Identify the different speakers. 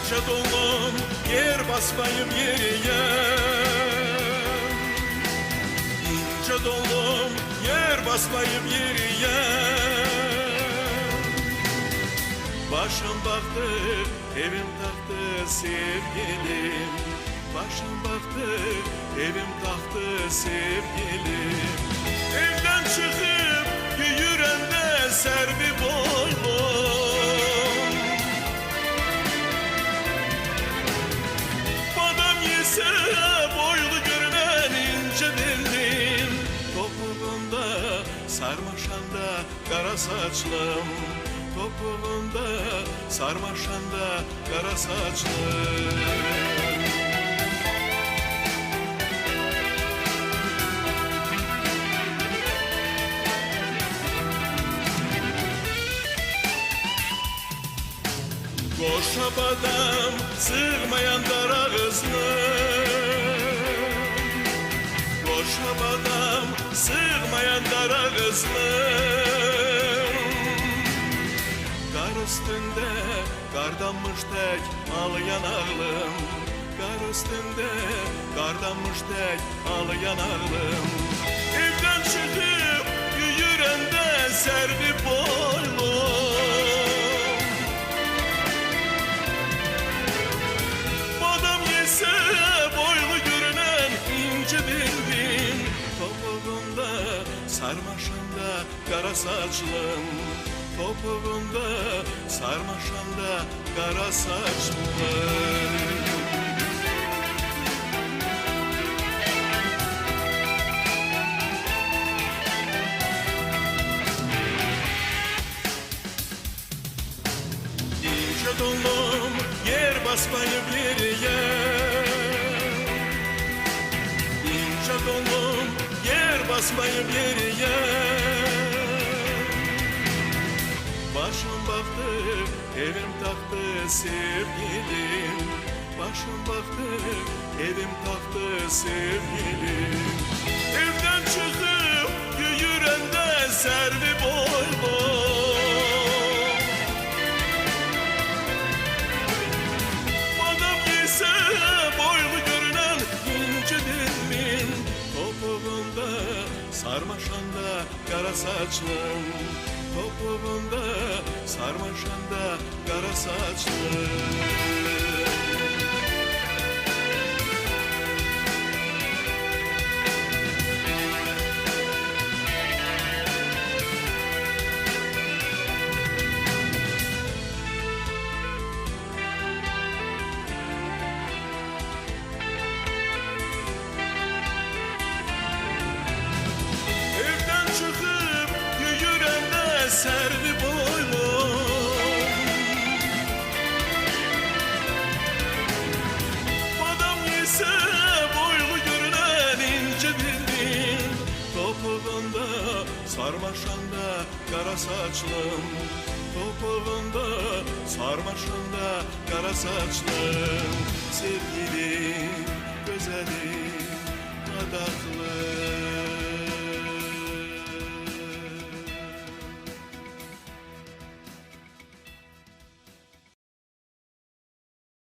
Speaker 1: İnce dolum yer basmayıp yeriye, İnce dolum yer basmayıp yeriye. Başım baktı, evim taktı sevgilim. Başım baktı, evim taktı sevgilim. Evden çıkıp yürüyende servi boylum. Badam yese boylu görünen ince bellim. Topuğunda sarmaşanda kara saçlım. Topuğunda sarmaşanda kara saçlım. Koşa badam sığmayan dar ağızlım. Koşa badam sığmayan dar ağızlım. Kar üstünde kardanmış tek ağlayan ağlım. Kar üstünde kardanmış tek ağlayan ağlım. Evden çıkıp yürüyende servi boylum. Boylu görünen ince bellim. Topuğunda sarmaşanda kara saçlım. Topuğunda sarmaşanda kara saçlım. İnce dolum yer basmayıp yeriye, İnce dolum yer basmayıp yeriye. Başım baktı, evim taktı sevgilim. Başım baktı, evim taktı sevgilim. Evden çıkıp yürüyende servi boylum. Boylu görünen ince bellim. Topuğunda sarmaşanda kara saçlım. Topuğunda sarmaşanda kara saçlım. Servi boylum. Badam yese boylu görünen ince bellim. Topuğunda sarmaşanda kara saçlım. Topuğunda sarmaşanda kara saçlım. Sevgilim, güzelim.